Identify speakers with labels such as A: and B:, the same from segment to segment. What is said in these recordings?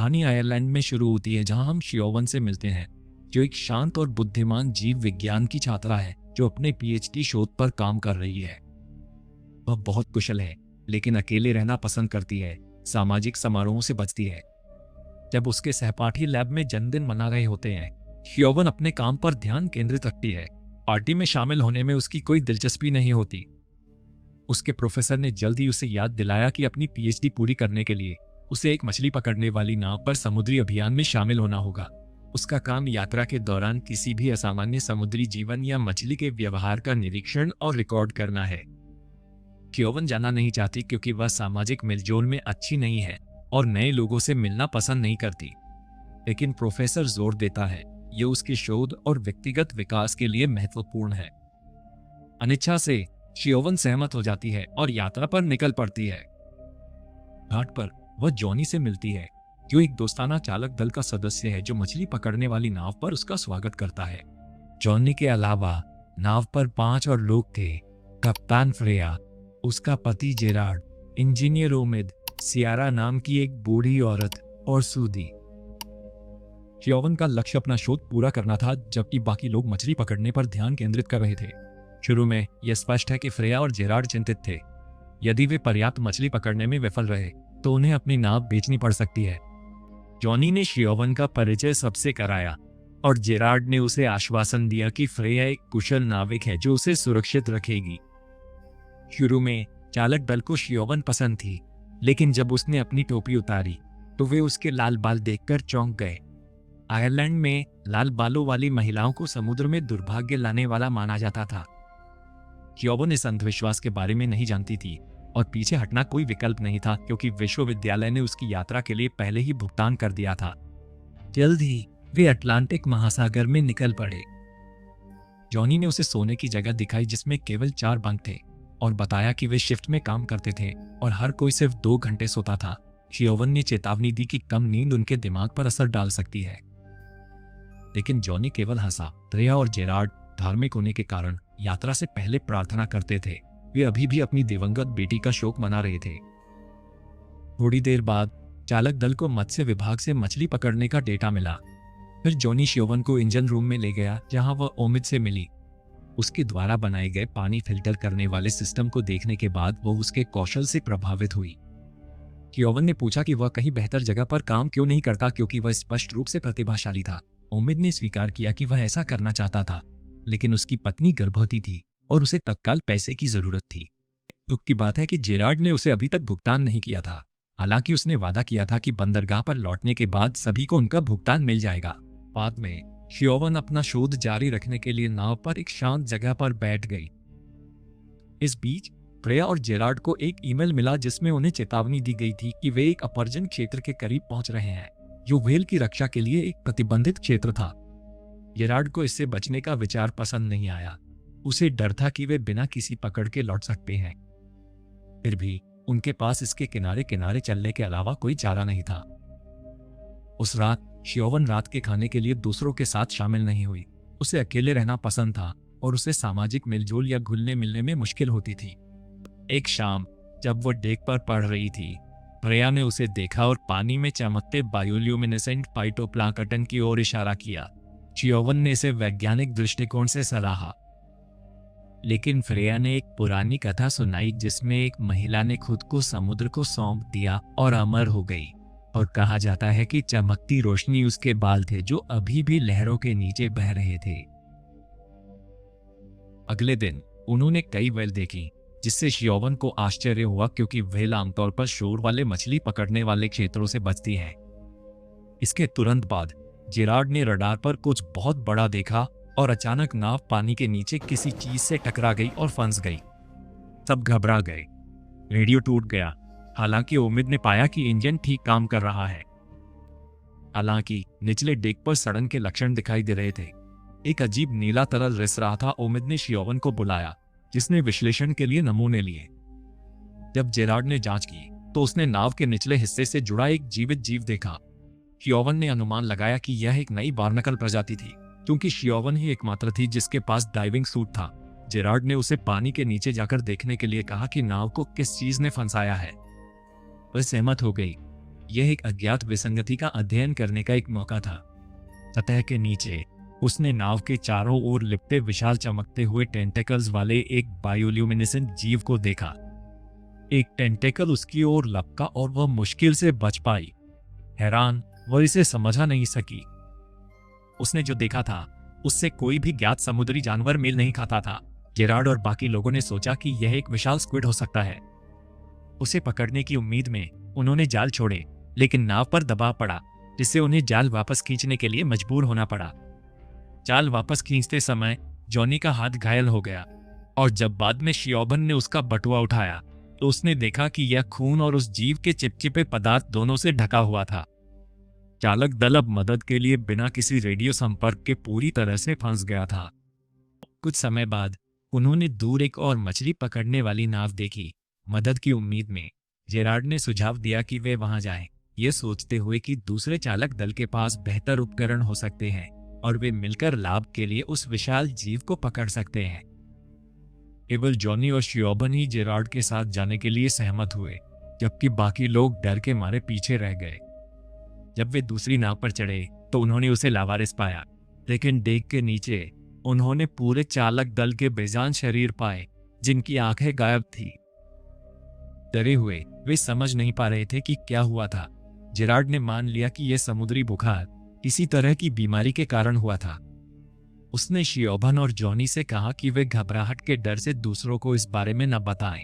A: कहानी आयरलैंड में शुरू होती है, जहां हम शियोवन से मिलते हैं, जो एक शांत और बुद्धिमान जीव विज्ञान की छात्रा है जो अपने पीएचडी शोध पर काम कर रही है। वह बहुत कुशल है, लेकिन अकेले रहना पसंद करती है, सामाजिक समारोहों से बचती है। जब उसके सहपाठी लैब में जन्मदिन मना रहे होते हैं, शियोवन अपने काम पर ध्यान केंद्रित रखती है। पार्टी में शामिल होने में उसकी कोई दिलचस्पी नहीं होती। उसके प्रोफेसर ने जल्द ही उसे याद दिलाया कि अपनी पीएचडी पूरी करने के लिए उसे एक मछली पकड़ने वाली नाव पर समुद्री अभियान में शामिल होना होगा। उसका काम यात्रा के दौरान किसी भी असामान्य समुद्री जीवन या मछली के व्यवहार का निरीक्षण और रिकॉर्ड करना है। शियोवन जाना नहीं चाहती क्योंकि वह सामाजिक मिलजोल में अच्छी नहीं है और नए लोगों से मिलना पसंद नहीं करती। लेकिन प्रोफेसर जोर देता है ये उसके शोध और व्यक्तिगत विकास के लिए महत्वपूर्ण है। अनिच्छा से शियोवन सहमत हो जाती है और यात्रा पर निकल पड़ती है। घाट पर वह जॉनी से मिलती है, जो एक दोस्ताना चालक दल का सदस्य है जो मछली पकड़ने वाली नाव पर उसका स्वागत करता है। जॉनी के अलावा नाव पर 5 और लोग थे। कप्तान फ्रेया, उसका पति जेरार्ड, इंजीनियर ओमिद, सियारा नाम की एक बूढ़ी औरत और सूदी। शियोवन का लक्ष्य अपना शोध पूरा करना था, जबकि बाकी लोग मछली पकड़ने पर ध्यान केंद्रित कर रहे थे। शुरू में यह स्पष्ट है कि फ्रेया और जेरार्ड चिंतित थे। यदि वे पर्याप्त मछली पकड़ने में विफल रहे तो उन्हें अपनी नाव बेचनी पड़ सकती है। जॉनी ने शियोवन का परिचय सबसे कराया और जेरार्ड ने उसे आश्वासन दिया कि फ्रेया एक कुशल नाविक है जो उसे सुरक्षित रखेगी। शुरू में चालक दल को शियोवन पसंद थी, लेकिन जब उसने अपनी टोपी उतारी तो वे उसके लाल बाल देखकर चौंक गए। आयरलैंड में लाल बालों वाली महिलाओं को समुद्र में दुर्भाग्य लाने वाला माना जाता था। शियोवन इस अंधविश्वास के बारे में नहीं जानती थी और पीछे हटना कोई विकल्प नहीं था, क्योंकि विश्वविद्यालय ने उसकी यात्रा के लिए पहले ही भुगतान कर दिया था। जल्द ही वे अटलांटिक महासागर में निकल पड़े। जॉनी ने उसे सोने की जगह दिखाई जिसमें केवल 4 बंक थे और बताया कि वे शिफ्ट में काम करते थे और हर कोई सिर्फ 2 घंटे सोता था। शियोवन ने चेतावनी दी कि कम नींद उनके दिमाग पर असर डाल सकती है, लेकिन जॉनी केवल हंसा। फ्रेया और जेरार्ड धार्मिक होने के कारण यात्रा से पहले प्रार्थना करते थे। वे अभी भी अपनी दिवंगत बेटी का शोक मना रहे थे। थोड़ी देर बाद चालक दल को मत्स्य विभाग से मछली पकड़ने का डेटा मिला। फिर जॉनी शियोवन को इंजन रूम में ले गया, जहां वह ओमिद से मिली। उसके द्वारा बनाए गए पानी फिल्टर करने वाले सिस्टम को देखने के बाद वो उसके कौशल से प्रभावित हुई। शियोवन ने पूछा कि वह कहीं बेहतर जगह पर काम क्यों नहीं करता, क्योंकि वह स्पष्ट रूप से प्रतिभाशाली था। ओमिद ने स्वीकार किया कि वह ऐसा करना चाहता था, लेकिन उसकी पत्नी गर्भवती थी और उसे तत्काल पैसे की जरूरत थी। दुख की बात है कि जेरार्ड ने उसे अभी तक भुगतान नहीं किया था, हालांकि उसने वादा किया था कि बंदरगाह पर लौटने के बाद सभी को उनका भुगतान मिल जाएगा। बाद में शियोवन अपना शोध जारी रखने के लिए नाव पर एक शांत जगह पर बैठ गई। इस बीच फ्रेया और जेरार्ड को एक ईमेल मिला जिसमें उन्हें चेतावनी दी गई थी कि वे एक अपरजन क्षेत्र के करीब पहुंच रहे हैं, जो व्हेल की रक्षा के लिए एक प्रतिबंधित क्षेत्र था। जेरार्ड को इससे बचने का विचार पसंद नहीं आया। उसे डर था कि वे बिना किसी पकड़ के लौट सकते हैं। फिर भी उनके पास इसके किनारे किनारे चलने के अलावा कोई चारा नहीं था। उस रात शियोवन रात के खाने के लिए दूसरों के साथ शामिल नहीं हुई। उसे अकेले रहना पसंद था और उसे सामाजिक मिलजोल या घुलने मिलने में मुश्किल होती थी। एक शाम जब वो डेक पर पढ़ रही थी, फ्रेया ने उसे देखा और पानी में चमकते बायोल्यूमिनेसेंट फाइटोप्लैंक्टन की ओर इशारा किया। शियोवन ने इसे वैज्ञानिक दृष्टिकोण से सराहा, लेकिन फ्रेया ने एक पुरानी कथा सुनाई जिसमें एक महिला ने खुद को समुद्र को सौंप दिया और अमर हो गई, और कहा जाता है कि चमकती रोशनी उसके बाल थे जो अभी भी लहरों के नीचे बह रहे थे। अगले दिन उन्होंने कई व्हेल देखी, जिससे शियोवन को आश्चर्य हुआ, क्योंकि व्हेल आमतौर पर शोर वाले मछली पकड़ने वाले क्षेत्रों से बचती है। इसके तुरंत बाद जेरार्ड ने रडार पर कुछ बहुत बड़ा देखा और अचानक नाव पानी के नीचे किसी चीज से टकरा गई और फंस गई। सब घबरा गए। रेडियो टूट गया। हालांकि ओमिद ने पाया कि इंजन ठीक काम कर रहा है। हालांकि निचले डेक पर सड़न के लक्षण दिखाई दे रहे थे। एक अजीब नीला तरल रिस रहा था। ओमिद ने शियोवन को बुलाया, जिसने विश्लेषण के लिए नमूने लिए। जब जेरार्ड ने जांच की तो उसने नाव के निचले हिस्से से जुड़ा एक जीवित जीव देखा। शियोवन ने अनुमान लगाया कि यह एक नई बार्नकल प्रजाति थी, क्योंकि शियोवन ही एकमात्र थी जिसके पास डाइविंग सूट था। जेरार्ड ने उसे पानी के नीचे जाकर देखने के लिए कहा कि नाव को किस चीज ने फंसाया है। वह सहमत हो गई। यह एक अज्ञात विसंगति का अध्ययन करने का एक मौका था। सतह के नीचे उसने नाव के चारों ओर लिपटे विशाल चमकते हुए टेंटेकल्स वाले एक बायोल्यूमिनेसेंट जीव को देखा। एक टेंटेकल उसकी ओर लपका और वह मुश्किल से बच पाई। हैरान, वह इसे समझा नहीं सकी। उसने जो देखा था उससे कोई भी ज्ञात समुद्री जानवर मेल नहीं खाता था। जेरार्ड और बाकी लोगों ने सोचा कि यह एक विशाल स्क्विड हो सकता है। उसे पकड़ने की उम्मीद में उन्होंने जाल छोड़े, लेकिन नाव पर दबाव पड़ा, जिससे उन्हें जाल वापस खींचने के लिए मजबूर होना पड़ा। जाल वापस खींचते समय जॉनी का हाथ घायल हो गया, और जब बाद में शियोबन ने उसका बटुआ उठाया तो उसने देखा कि यह खून और उस जीव के चिपचिपे पदार्थ दोनों से ढका हुआ था। चालक दल अब मदद के लिए बिना किसी रेडियो संपर्क के पूरी तरह से फंस गया था। कुछ समय बाद उन्होंने दूर एक और मछली पकड़ने वाली नाव देखी। मदद की उम्मीद में जेरार्ड ने सुझाव दिया कि वे वहां जाएं, ये सोचते हुए कि दूसरे चालक दल के पास बेहतर उपकरण हो सकते हैं और वे मिलकर लाभ के लिए उस विशाल जीव को पकड़ सकते हैं। केवल जॉनी और शियोबन ही जेरार्ड के साथ जाने के लिए सहमत हुए, जबकि बाकी लोग डर के मारे पीछे रह गए। जब वे दूसरी नाव पर चढ़े तो उन्होंने उसे लावारिस पाया, लेकिन डेक के नीचे उन्होंने पूरे चालक दल के बेजान शरीर पाए, जिनकी आंखें गायब थी। डरे हुए वे समझ नहीं पा रहे थे कि क्या हुआ था। जेरार्ड ने मान लिया कि यह समुद्री बुखार किसी तरह की बीमारी के कारण हुआ था। उसने शियोबन और जॉनी से कहा कि वे घबराहट के डर से दूसरों को इस बारे में न बताएं।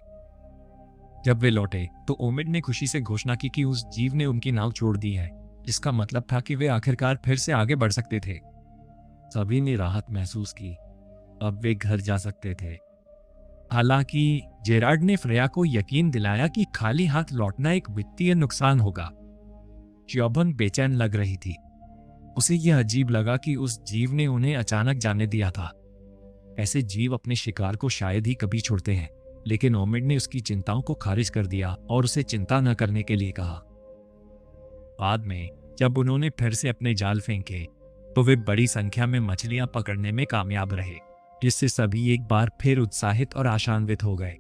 A: जब वे लौटे तो ओमिड ने खुशी से घोषणा की कि उस जीव ने उनकी नाव छोड़ दी है, जिसका मतलब था कि वे आखिरकार फिर से आगे बढ़ सकते थे। सभी ने राहत महसूस की। अब वे घर जा सकते थे। हालांकि जेरार्ड ने फ्रेया को यकीन दिलाया कि खाली हाथ लौटना एक वित्तीय नुकसान होगा। शियोबन बेचैन लग रही थी। उसे यह अजीब लगा कि उस जीव ने उन्हें अचानक जाने दिया था। ऐसे जीव अपने शिकार को शायद ही कभी छोड़ते हैं, लेकिन ओमिड ने उसकी चिंताओं को खारिज कर दिया और उसे चिंता न करने के लिए कहा। बाद में जब उन्होंने फिर से अपने जाल फेंके तो वे बड़ी संख्या में मछलियां पकड़ने में कामयाब रहे, जिससे सभी एक बार फिर उत्साहित और आशान्वित हो गए।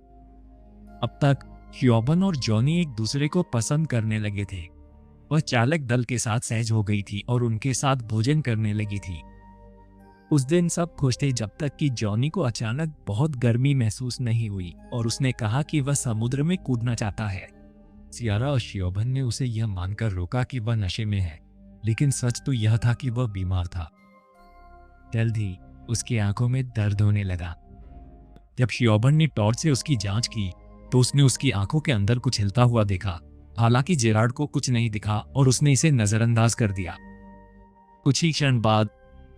A: अब तक शियोबन और जॉनी एक दूसरे को पसंद करने लगे थे। वह चालक दल के साथ सहज हो गई थी और उनके साथ भोजन करने लगी थी। उस दिन सब खुश थे जब तक कि जॉनी को अचानक बहुत गर्मी महसूस नहीं हुई और उसने कहा कि वह समुद्र में कूदना चाहता है। सियारा और शियोबन ने उसे यह मानकर रोका कि वह नशे में है, लेकिन सच तो यह था कि वह बीमार था। जल्द ही उसकी आंखों में दर्द होने लगा। जब शियोबन ने टॉर्च से उसकी जांच की तो उसने उसकी आंखों के अंदर कुछ हिलता हुआ देखा। हालांकि जेरार्ड को कुछ नहीं दिखा और उसने इसे नजरअंदाज कर दिया। कुछ ही क्षण बाद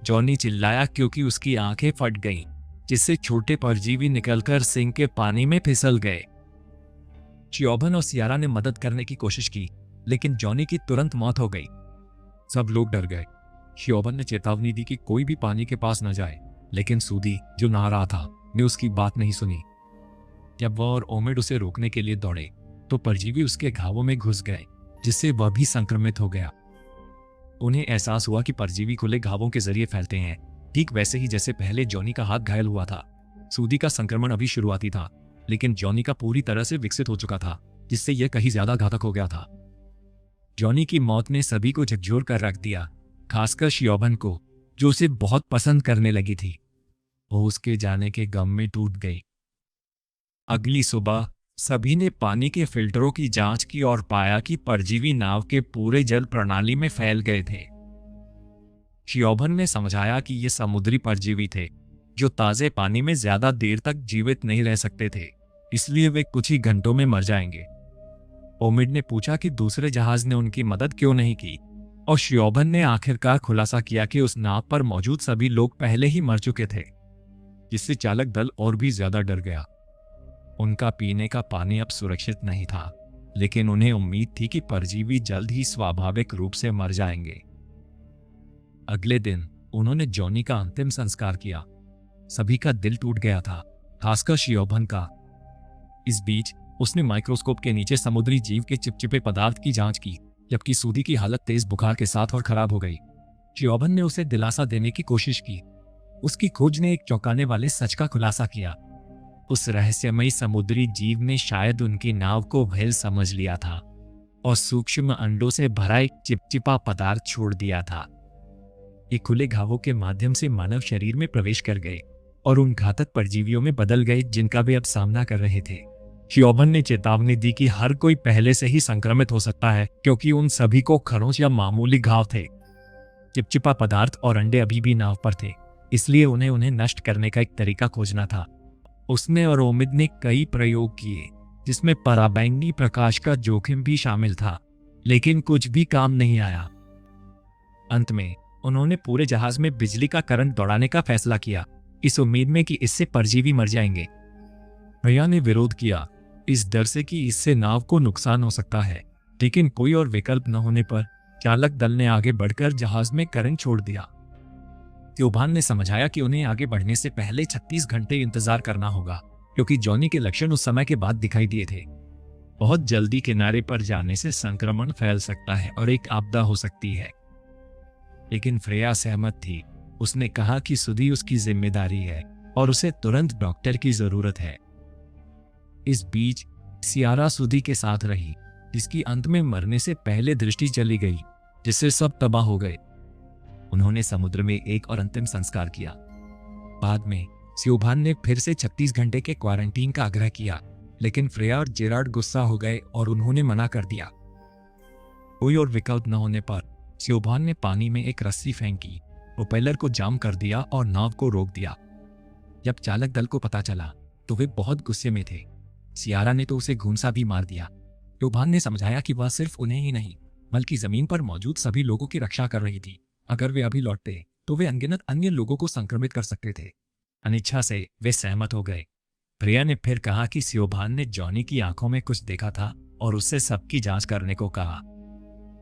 A: जॉनी चिल्लाया क्योंकि उसकी आंखें फट गईं, जिससे छोटे परजीवी निकलकर सिंक के पानी में फिसल गए। शियोबन और सियारा ने मदद करने की कोशिश की, लेकिन जॉनी की तुरंत मौत हो गई। सब लोग डर गए। शियोबन ने चेतावनी दी कि कोई भी पानी के पास न जाए, लेकिन सूदी जो नहा रहा था ने उसकी बात नहीं सुनी। जब वह और ओमिड उसे रोकने के लिए दौड़े तो परजीवी उसके घावों में घुस गए, जिससे वह भी संक्रमित हो गया। उन्हें एहसास हुआ कि परजीवी खुले घावों के जरिए फैलते हैं, ठीक वैसे ही जैसे पहले जॉनी का हाथ घायल हुआ था। सूदी का संक्रमण अभी शुरुआती था, लेकिन जॉनी का पूरी तरह से विकसित हो चुका था, जिससे यह कहीं ज्यादा घातक हो गया था। जॉनी की मौत ने सभी को झकझोर कर रख दिया, खासकर शियोबन को, जो उसे बहुत पसंद करने लगी थी। वो उसके जाने के गम में टूट गई। अगली सुबह सभी ने पानी के फिल्टरों की जांच की और पाया कि परजीवी नाव के पूरे जल प्रणाली में फैल गए थे। शियोबन ने समझाया कि ये समुद्री परजीवी थे, जो ताजे पानी में ज्यादा देर तक जीवित नहीं रह सकते थे, इसलिए वे कुछ ही घंटों में मर जाएंगे। ओमिड ने पूछा कि दूसरे जहाज ने उनकी मदद क्यों नहीं की, और शियोबन ने आखिरकार खुलासा किया कि उस नाव पर मौजूद सभी लोग पहले ही मर चुके थे, जिससे चालक दल और भी ज्यादा डर गया। उनका पीने का पानी अब सुरक्षित नहीं था, लेकिन उन्हें उम्मीद थी कि परजीवी जल्द ही स्वाभाविक रूप से मर जाएंगे। अगले दिन उन्होंने जॉनी का अंतिम संस्कार किया। सभी का दिल टूट गया था, खासकर शियोबन का। इस बीच उसने माइक्रोस्कोप के नीचे समुद्री जीव के चिपचिपे पदार्थ की जांच की, जबकि सूदी की हालत तेज बुखार के साथ और खराब हो गई। शियोबन ने उसे दिलासा देने की कोशिश की। उसकी खोज ने एक चौंकाने वाले सच का खुलासा किया। उस रहस्यमयी समुद्री जीव ने शायद उनकी नाव को व्हेल समझ लिया था। और सूक्ष्म अंडों से भरा एक चिपचिपा पदार्थ छोड़ दिया था। ये खुले घावों के माध्यम से मानव शरीर में प्रवेश कर गए और उन घातक परजीवियों में बदल गए जिनका वे अब सामना कर रहे थे। श्योभन ने चेतावनी दी कि हर कोई पहले से ही संक्रमित हो सकता है, क्योंकि उन सभी को खरोंच या मामूली घाव थे। चिपचिपा पदार्थ और अंडे अभी भी नाव पर थे, इसलिए उन्हें नष्ट करने का एक तरीका खोजना था। उसने और ओमिद ने कई प्रयोग किए, जिसमें पराबैंगनी प्रकाश का जोखिम भी शामिल था, लेकिन कुछ भी काम नहीं आया। अंत में उन्होंने पूरे जहाज में बिजली का करंट दौड़ाने का फैसला किया, इस उम्मीद में कि इससे परजीवी मर जाएंगे। भैया ने विरोध किया, इस डर से कि इससे नाव को नुकसान हो सकता है, लेकिन कोई और विकल्प न होने पर चालक दल ने आगे बढ़कर जहाज में करंट छोड़ दिया। त्योबान ने समझाया कि उन्हें आगे बढ़ने से पहले 36 घंटे इंतजार करना होगा, क्योंकि जॉनी के लक्षण उस समय के बाद दिखाई दिए थे। बहुत जल्दी किनारे पर जाने से संक्रमण फैल सकता है और एक आपदा हो सकती है। लेकिन फ्रेया सहमत थी। उसने कहा कि सुधी उसकी जिम्मेदारी है और उसे तुरंत डॉक्टर की जरूरत है। इस बीच सियारा सुधी के साथ रही, जिसकी अंत में मरने से पहले दृष्टि चली गई, जिससे सब तबाह हो गए। उन्होंने समुद्र में एक और अंतिम संस्कार किया। बाद में स्योभान ने फिर से 36 घंटे के क्वारंटीन का आग्रह किया, लेकिन फ्रेया और जेरार्ड गुस्सा हो गए और उन्होंने मना कर दिया। कोई और विकल्प न होने पर स्योभान ने पानी में एक रस्सी फेंकी, प्रोपेलर को जाम कर दिया और नाव को रोक दिया। जब चालक दल को पता चला तो वे बहुत गुस्से में थे। सियारा ने तो उसे घूंसा भी मार दिया। स्योभान ने समझाया कि वह सिर्फ उन्हें ही नहीं, बल्कि जमीन पर मौजूद सभी लोगों की रक्षा कर रही थी। अगर वे अभी लौटते तो वे अनगिनत अन्य लोगों को संक्रमित कर सकते थे। अनिच्छा से वे सहमत हो गए। प्रिया ने फिर कहा कि स्योभान ने जॉनी की आंखों में कुछ देखा था और उससे सबकी जांच करने को कहा।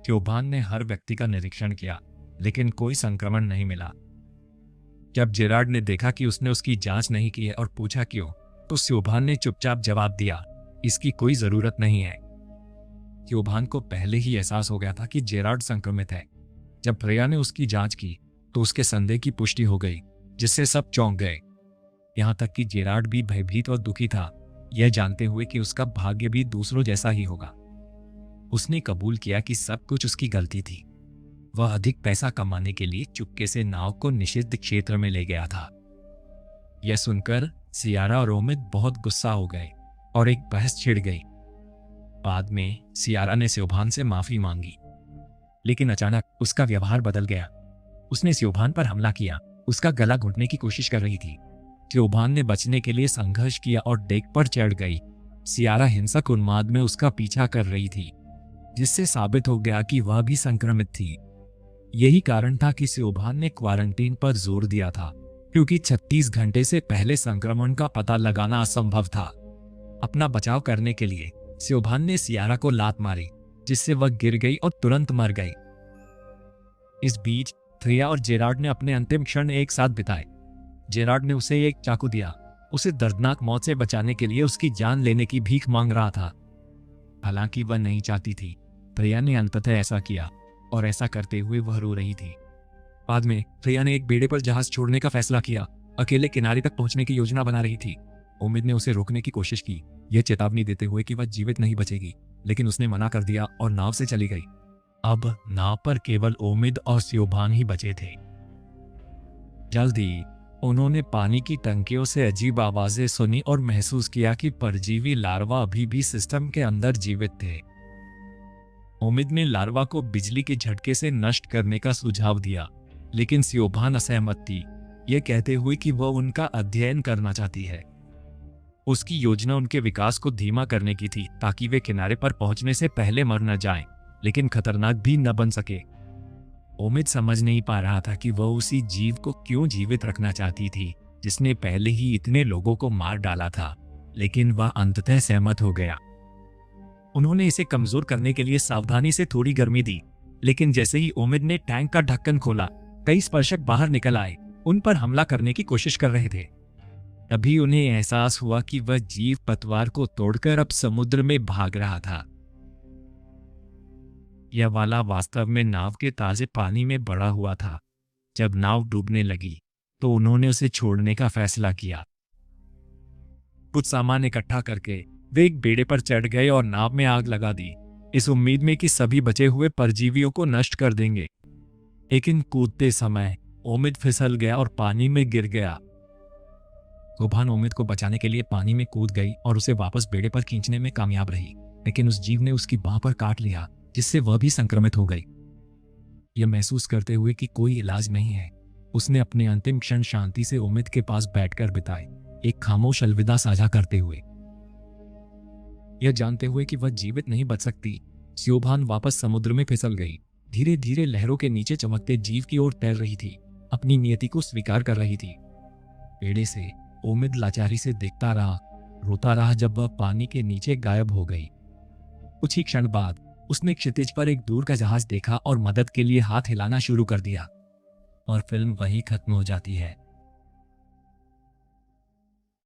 A: स्योभान ने हर व्यक्ति का निरीक्षण किया, लेकिन कोई संक्रमण नहीं मिला। जब जेरार्ड ने देखा कि उसने उसकी जांच नहीं की है और पूछा क्यों, तो स्योभान ने चुपचाप जवाब दिया, इसकी कोई जरूरत नहीं है। स्योभान को पहले ही एहसास हो गया था कि जेरार्ड संक्रमित है। जब प्रिया ने उसकी जांच की तो उसके संदेह की पुष्टि हो गई, जिससे सब चौंक गए। यहां तक कि जेरार्ड भी भयभीत और दुखी था, यह जानते हुए कि उसका भाग्य भी दूसरों जैसा ही होगा। उसने कबूल किया कि सब कुछ उसकी गलती थी। वह अधिक पैसा कमाने के लिए चुपके से नाव को निषिद्ध क्षेत्र में ले गया था। यह सुनकर सियारा और ओमिद बहुत गुस्सा हो गए और एक बहस छिड़ गई। बाद में सियारा ने स्योभान से माफी मांगी, लेकिन अचानक उसका व्यवहार बदल गया। उसने स्योभान पर हमला किया, उसका गला घुटने की कोशिश कर रही थी। स्योभान ने बचने के लिए संघर्ष किया और डेक पर चढ़ गई। सियारा हिंसक उन्माद में उसका पीछा कर रही थी, जिससे साबित हो गया कि वह भी संक्रमित थी। यही कारण था कि स्योभान ने क्वारंटीन पर जोर दिया था, क्योंकि 36 घंटे से पहले संक्रमण का पता लगाना असंभव था। अपना बचाव करने के लिए स्योभान ने सियारा को लात मारी, जिससे वह गिर गई और तुरंत मर गई। इस बीच फ्रेया और जेरार्ड ने अपने अंतिम क्षण एक साथ बिताए। जेरार्ड ने उसे एक चाकू दिया, उसे दर्दनाक मौत से बचाने के लिए उसकी जान लेने की भीख मांग रहा था। हालांकि वह नहीं चाहती थी, फ्रेया ने अंततः ऐसा किया और ऐसा करते हुए वह रो रही थी। बाद में फ्रेया ने एक बेड़े पर जहाज छोड़ने का फैसला किया। अकेले किनारे तक पहुंचने की योजना बना रही थी। उम्मीद ने उसे रोकने की कोशिश की, यह चेतावनी देते हुए कि वह जीवित नहीं बचेगी, लेकिन उसने मना कर दिया और नाव से चली गई। अब नाव पर केवल ओमिद और स्योभान ही बचे थे। जल्दी उन्होंने पानी की टंकियों से अजीब आवाजें सुनी और महसूस किया कि परजीवी लार्वा अभी भी सिस्टम के अंदर जीवित थे। ओमिद ने लार्वा को बिजली के झटके से नष्ट करने का सुझाव दिया, लेकिन स्योभान असहमत थी, यह कहते हुए कि वह उनका अध्ययन करना चाहती है। उसकी योजना उनके विकास को धीमा करने की थी, ताकि वे किनारे पर पहुंचने से पहले मर न जाएं, लेकिन खतरनाक भी न बन सके। ओमिद समझ नहीं पा रहा था कि वह उसी जीव को क्यों जीवित रखना चाहती थी, जिसने पहले ही इतने लोगों को मार डाला था, लेकिन वह अंततः सहमत हो गया। उन्होंने इसे कमजोर करने के लिए सावधानी से थोड़ी गर्मी दी, लेकिन जैसे ही ओमिद ने टैंक का ढक्कन खोला, कई स्पर्शक बाहर निकल आए, उन पर हमला करने की कोशिश कर रहे थे। तभी उन्हें एहसास हुआ कि वह जीव पतवार को तोड़कर अब समुद्र में भाग रहा था। यह वाला वास्तव में नाव के ताजे पानी में बढ़ा हुआ था। जब नाव डूबने लगी तो उन्होंने उसे छोड़ने का फैसला किया। कुछ सामान इकट्ठा करके वे एक बेड़े पर चढ़ गए और नाव में आग लगा दी। इस उम्मीद में कि सभी बचे हुए परजीवियों को नष्ट कर देंगे। लेकिन कूदते समय उम्मीद फिसल गया और पानी में गिर गया। शोभान उम्मीद को बचाने के लिए पानी में कूद गई और उसे वापस बेड़े पर खींचने में कामयाब रही, लेकिन उस जीव ने उसकी बांह पर काट लिया, जिससे वह भी संक्रमित हो गई। यह महसूस करते हुए कि कोई इलाज नहीं है, उसने अपने अंतिम क्षण शांति से उम्मीद के पास बैठकर बिताए, एक खामोश अलविदा साझा करते हुए। यह जानते हुए कि वह जीवित नहीं बच सकती, शोभान वापस समुद्र में फिसल गई। धीरे धीरे लहरों के नीचे चमकते जीव की ओर तैर रही थी, अपनी नियति को स्वीकार कर रही थी। बेड़े से उम्मीद लाचारी से देखता रहा, रोता रहा जब वह पानी के नीचे गायब हो गई। कुछ ही क्षण बाद उसने क्षितिज पर एक दूर का जहाज देखा और मदद के लिए हाथ हिलाना शुरू कर दिया। और फिल्म वहीं खत्म हो जाती है।